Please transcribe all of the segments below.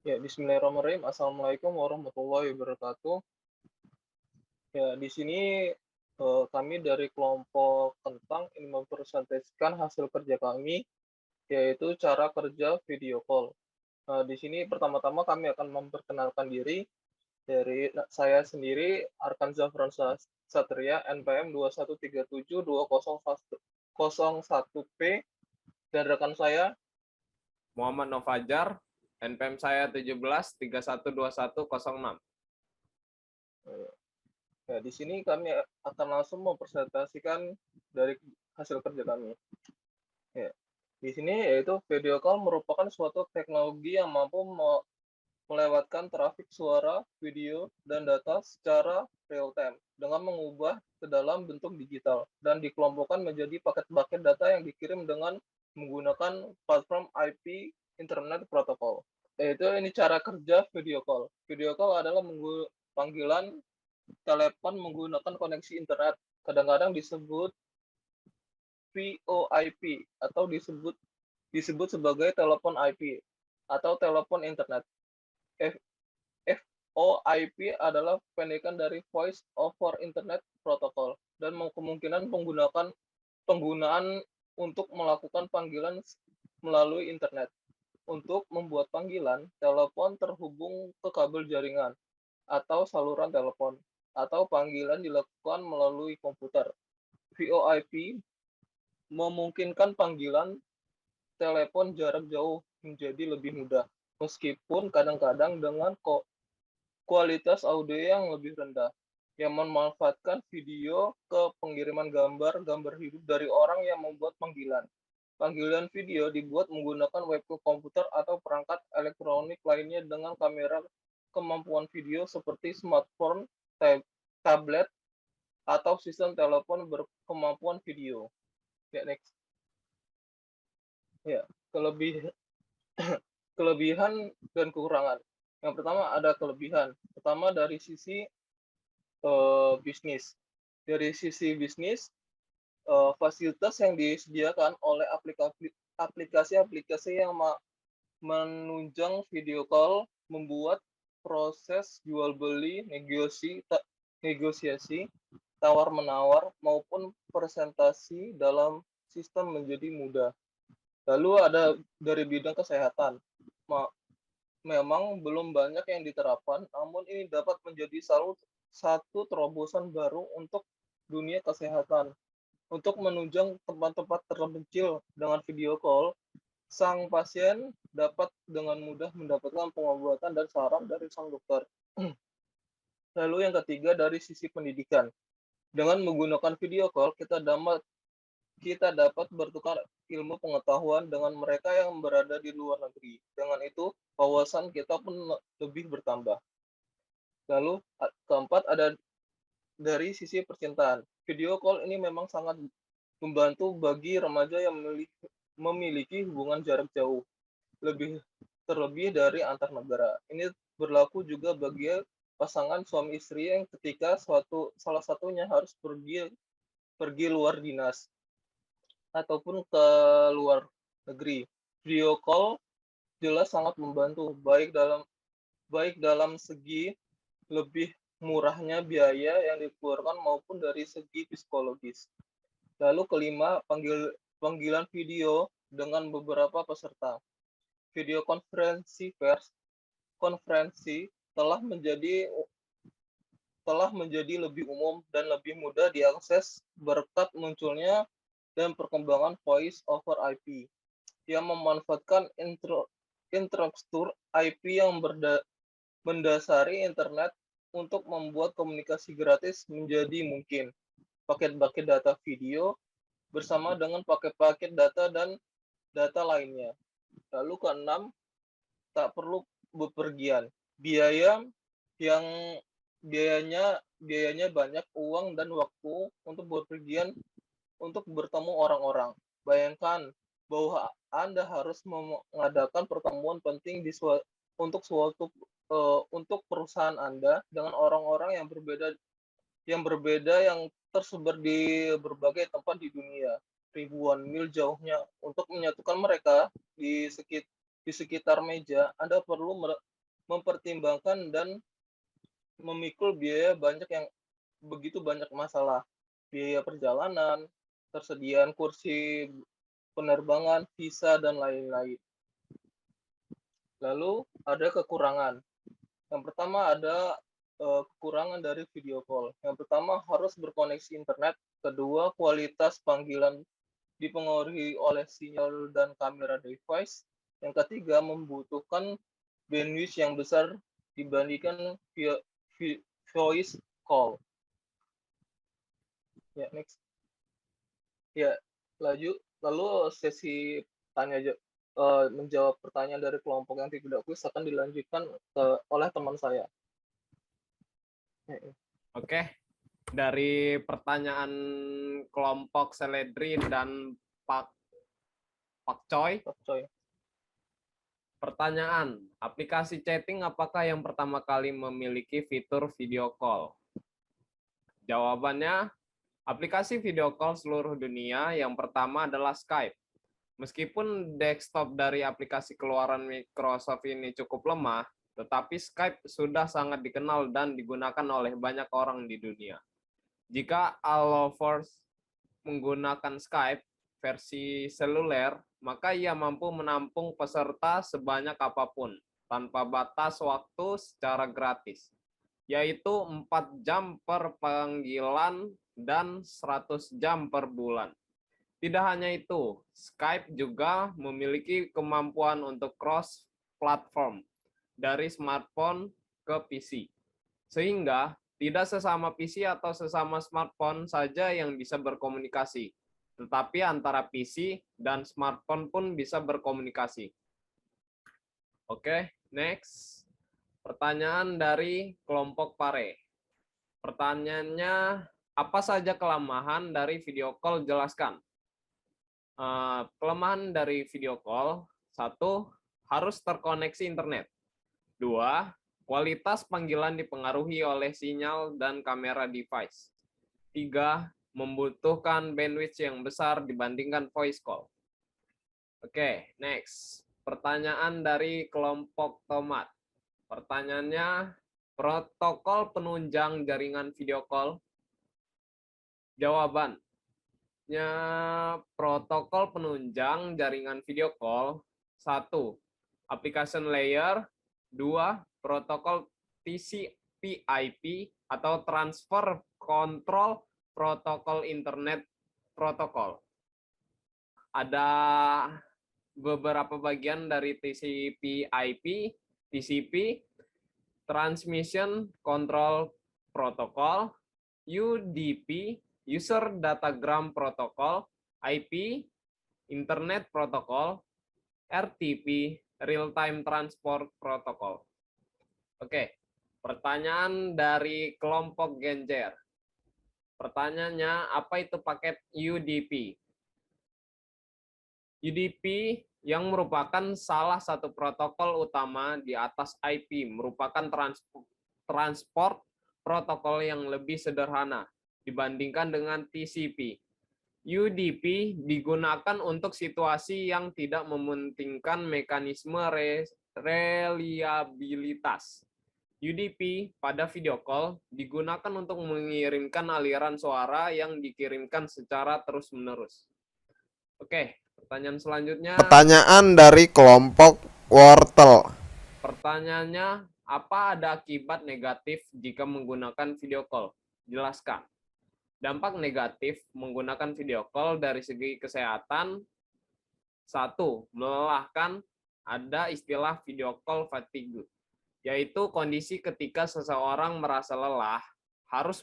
Ya, bismillahirrahmanirrahim. Assalamualaikum warahmatullahi wabarakatuh. Ya, di sini kami dari kelompok Kentang ingin mempresentasikan hasil kerja kami, yaitu cara kerja video call. Di sini pertama-tama kami akan memperkenalkan diri dari saya sendiri, Arkan Zafran Satria, NPM 21372001P, dan rekan saya. Muhammad Novajar, NPM saya 17 312106. Ya, di sini kami akan langsung mempresentasikan dari hasil kerja kami. Ya, di sini yaitu video call merupakan suatu teknologi yang mampu melewatkan trafik suara, video, dan data secara real time dengan mengubah ke dalam bentuk digital dan dikelompokkan menjadi paket-paket data yang dikirim dengan menggunakan platform IP Internet Protocol. Yaitu ini cara kerja video call. Video call adalah panggilan telepon menggunakan koneksi internet, kadang-kadang disebut VoIP atau disebut sebagai telepon IP atau telepon internet. VoIP adalah pendekan dari Voice over Internet Protocol dan kemungkinan penggunaan untuk melakukan panggilan melalui internet. Untuk membuat panggilan, telepon terhubung ke kabel jaringan atau saluran telepon, atau panggilan dilakukan melalui komputer. VoIP memungkinkan panggilan telepon jarak jauh menjadi lebih mudah, meskipun kadang-kadang dengan kualitas audio yang lebih rendah, yang memanfaatkan video ke pengiriman gambar hidup dari orang yang membuat panggilan. Panggilan video dibuat menggunakan webcam komputer atau perangkat elektronik lainnya dengan kamera kemampuan video seperti smartphone, tablet, atau sistem telepon berkemampuan video. Ya, next. Ya, kelebihan dan kekurangan. Yang pertama ada kelebihan. Pertama dari sisi bisnis. Dari sisi bisnis, fasilitas yang disediakan oleh aplikasi-aplikasi yang menunjang video call membuat proses jual beli, negosiasi, tawar-menawar, maupun presentasi dalam sistem menjadi mudah. Lalu ada dari bidang kesehatan. Memang belum banyak yang diterapkan, namun ini dapat menjadi satu terobosan baru untuk dunia kesehatan. Untuk menunjang tempat-tempat terpencil dengan video call, sang pasien dapat dengan mudah mendapatkan pengobatan dan saran dari sang dokter. Lalu yang ketiga dari sisi pendidikan. Dengan menggunakan video call, kita dapat bertukar ilmu pengetahuan dengan mereka yang berada di luar negeri. Dengan itu, wawasan kita pun lebih bertambah. Lalu keempat ada dari sisi percintaan. Video call ini memang sangat membantu bagi remaja yang memiliki hubungan jarak jauh, terlebih dari antar negara. Ini berlaku juga bagi pasangan suami istri yang ketika salah satunya harus pergi luar dinas ataupun ke luar negeri. Video call jelas sangat membantu, baik dalam segi lebih murahnya biaya yang dikeluarkan maupun dari segi psikologis. Lalu kelima, panggilan video dengan beberapa peserta. Video konferensi telah menjadi lebih umum dan lebih mudah diakses berkat munculnya dan perkembangan voice over IP yang memanfaatkan infrastruktur IP yang mendasari internet untuk membuat komunikasi gratis menjadi mungkin. Paket-paket data video bersama dengan paket-paket data dan data lainnya. Lalu keenam, tak perlu bepergian. Biayanya banyak, uang dan waktu untuk bepergian untuk bertemu orang-orang. Bayangkan bahwa Anda harus mengadakan pertemuan penting untuk perusahaan Anda dengan orang-orang yang tersebar di berbagai tempat di dunia, ribuan mil jauhnya. Untuk menyatukan mereka di sekitar meja, Anda perlu mempertimbangkan dan memikul biaya begitu banyak masalah. Biaya perjalanan, tersediaan kursi penerbangan, visa, dan lain-lain. Lalu ada kekurangan. Yang pertama ada kekurangan dari video call. Yang pertama harus berkoneksi internet. Kedua, kualitas panggilan dipengaruhi oleh sinyal dan kamera device. Yang ketiga, membutuhkan bandwidth yang besar dibandingkan voice call. Ya, next. Ya, lalu sesi tanya menjawab pertanyaan dari kelompok yang tidak kuis akan dilanjutkan oleh teman saya. Oke, dari pertanyaan kelompok Seledri dan Pak Choi. Pertanyaan, aplikasi chatting apakah yang pertama kali memiliki fitur video call? Jawabannya, aplikasi video call seluruh dunia yang pertama adalah Skype. Meskipun desktop dari aplikasi keluaran Microsoft ini cukup lemah, tetapi Skype sudah sangat dikenal dan digunakan oleh banyak orang di dunia. Jika Alloverse menggunakan Skype versi seluler, maka ia mampu menampung peserta sebanyak apapun, tanpa batas waktu secara gratis, yaitu 4 jam per panggilan dan 100 jam per bulan. Tidak hanya itu, Skype juga memiliki kemampuan untuk cross-platform dari smartphone ke PC. Sehingga tidak sesama PC atau sesama smartphone saja yang bisa berkomunikasi, tetapi antara PC dan smartphone pun bisa berkomunikasi. Oke, next. Pertanyaan dari kelompok Pare. Pertanyaannya, apa saja kelemahan dari video call? Jelaskan. Kelemahan dari video call, 1, harus terkoneksi internet. 2, kualitas panggilan dipengaruhi oleh sinyal dan kamera device. 3, membutuhkan bandwidth yang besar dibandingkan voice call. Oke, next. Pertanyaan dari kelompok Tomat. Pertanyaannya, protokol penunjang jaringan video call? Jawaban. Protokol penunjang jaringan video call, 1, application layer, 2, protokol TCP/IP atau transfer control protokol internet protokol. Ada beberapa bagian dari TCP/IP, TCP, transmission control protocol, UDP, User Datagram Protocol, IP, Internet Protocol, RTP, Real Time Transport Protocol. Oke, pertanyaan dari kelompok Genjer. Pertanyaannya, apa itu paket UDP? UDP yang merupakan salah satu protokol utama di atas IP, merupakan transport protokol yang lebih sederhana dibandingkan dengan TCP. UDP digunakan untuk situasi yang tidak mementingkan mekanisme reliabilitas. UDP pada video call digunakan untuk mengirimkan aliran suara yang dikirimkan secara terus-menerus. Oke, pertanyaan selanjutnya. Pertanyaan dari kelompok Wortel. Pertanyaannya, apa ada akibat negatif jika menggunakan video call? Jelaskan. Dampak negatif menggunakan video call dari segi kesehatan, 1, melelahkan. Ada istilah video call fatigue, yaitu kondisi ketika seseorang merasa lelah, harus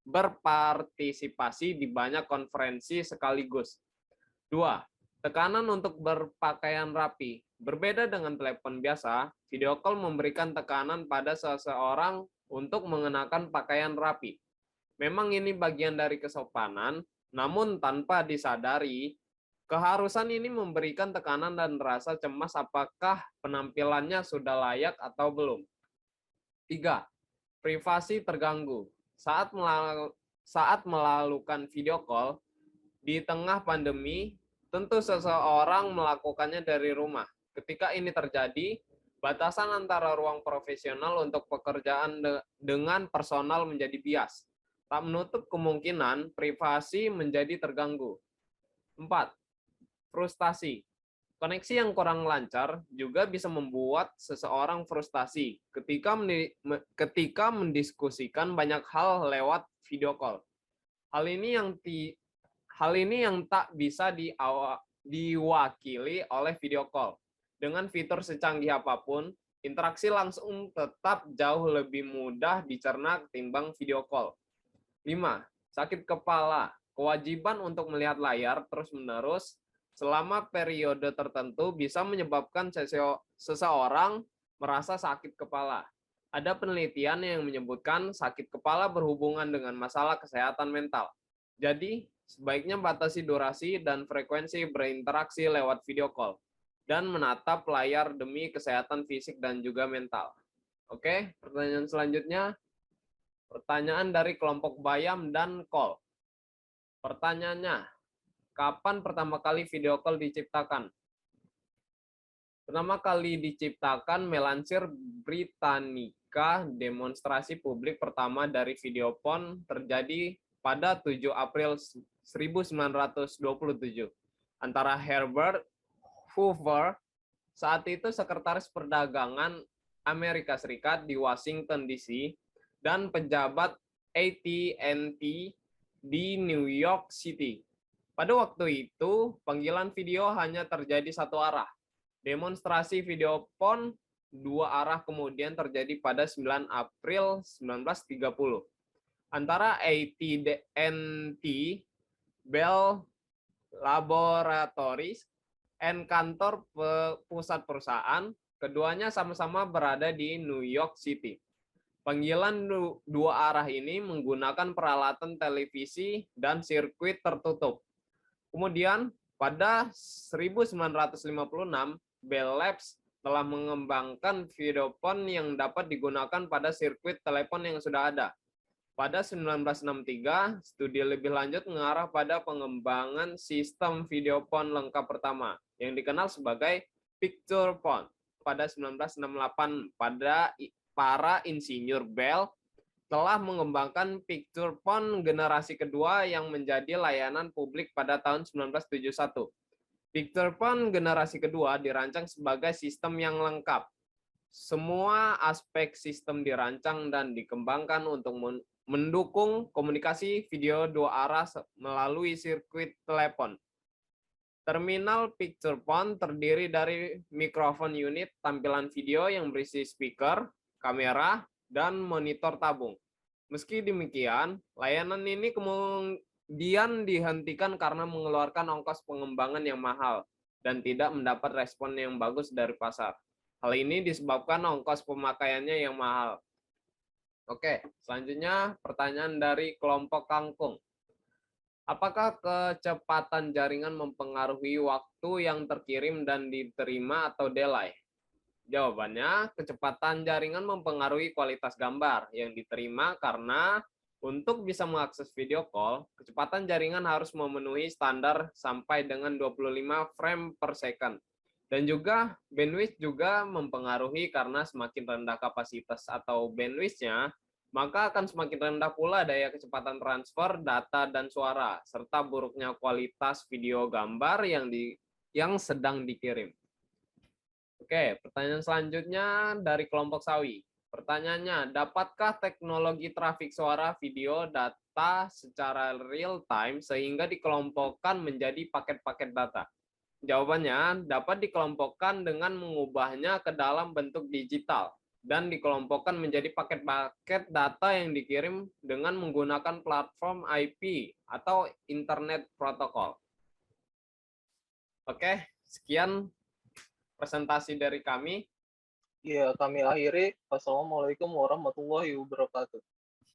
berpartisipasi di banyak konferensi sekaligus. 2, tekanan untuk berpakaian rapi. Berbeda dengan telepon biasa, video call memberikan tekanan pada seseorang untuk mengenakan pakaian rapi. Memang ini bagian dari kesopanan, namun tanpa disadari, keharusan ini memberikan tekanan dan rasa cemas apakah penampilannya sudah layak atau belum. 3, privasi terganggu. Saat melakukan video call di tengah pandemi, tentu seseorang melakukannya dari rumah. Ketika ini terjadi, Batasan antara ruang profesional untuk pekerjaan dengan personal menjadi bias. Tak menutup kemungkinan privasi menjadi terganggu. 4. Frustasi. Koneksi yang kurang lancar juga bisa membuat seseorang frustasi ketika mendiskusikan banyak hal lewat video call. Hal ini yang tak bisa diwakili oleh video call. Dengan fitur secanggih apapun, interaksi langsung tetap jauh lebih mudah dicerna ketimbang video call. 5. Sakit kepala. Kewajiban untuk melihat layar terus-menerus selama periode tertentu bisa menyebabkan seseorang merasa sakit kepala. Ada penelitian yang menyebutkan sakit kepala berhubungan dengan masalah kesehatan mental. Jadi, sebaiknya batasi durasi dan frekuensi berinteraksi lewat video call dan menatap layar demi kesehatan fisik dan juga mental. Oke, pertanyaan selanjutnya. Pertanyaan dari kelompok Bayam dan Kol. Pertanyaannya, kapan pertama kali video call diciptakan? Pertama kali diciptakan melansir Britannica, demonstrasi publik pertama dari videophone terjadi pada 7 April 1927 antara Herbert Hoover, saat itu sekretaris perdagangan Amerika Serikat di Washington DC, dan pejabat AT&T di New York City. Pada waktu itu, panggilan video hanya terjadi satu arah. Demonstrasi videophone dua arah kemudian terjadi pada 9 April 1930. Antara AT&T, Bell Laboratories, dan kantor pusat perusahaan, keduanya sama-sama berada di New York City. Panggilan dua arah ini menggunakan peralatan televisi dan sirkuit tertutup. Kemudian, pada 1956, Bell Labs telah mengembangkan videophone yang dapat digunakan pada sirkuit telepon yang sudah ada. Pada 1963, studi lebih lanjut mengarah pada pengembangan sistem videophone lengkap pertama, yang dikenal sebagai picture phone. Pada 1968, para insinyur Bell telah mengembangkan picture phone generasi kedua yang menjadi layanan publik pada tahun 1971. Picture phone generasi kedua dirancang sebagai sistem yang lengkap. Semua aspek sistem dirancang dan dikembangkan untuk mendukung komunikasi video dua arah melalui sirkuit telepon. Terminal picture phone terdiri dari mikrofon unit tampilan video yang berisi speaker, kamera, dan monitor tabung. Meski demikian, layanan ini kemudian dihentikan karena mengeluarkan ongkos pengembangan yang mahal dan tidak mendapat respon yang bagus dari pasar. Hal ini disebabkan ongkos pemakaiannya yang mahal. Oke, selanjutnya pertanyaan dari kelompok Kangkung. Apakah kecepatan jaringan mempengaruhi waktu yang terkirim dan diterima atau delay? Jawabannya, kecepatan jaringan mempengaruhi kualitas gambar yang diterima karena untuk bisa mengakses video call, kecepatan jaringan harus memenuhi standar sampai dengan 25 frame per second. Dan juga bandwidth juga mempengaruhi karena semakin rendah kapasitas atau bandwidth-nya, maka akan semakin rendah pula daya kecepatan transfer data dan suara, serta buruknya kualitas video gambar yang sedang dikirim. Oke, pertanyaan selanjutnya dari kelompok Sawi. Pertanyaannya, dapatkah teknologi trafik suara, video, data secara real time sehingga dikelompokkan menjadi paket-paket data? Jawabannya, dapat dikelompokkan dengan mengubahnya ke dalam bentuk digital dan dikelompokkan menjadi paket-paket data yang dikirim dengan menggunakan platform IP atau Internet Protocol. Oke, sekian presentasi dari kami. Ya, kami akhiri. Wassalamualaikum warahmatullahi wabarakatuh.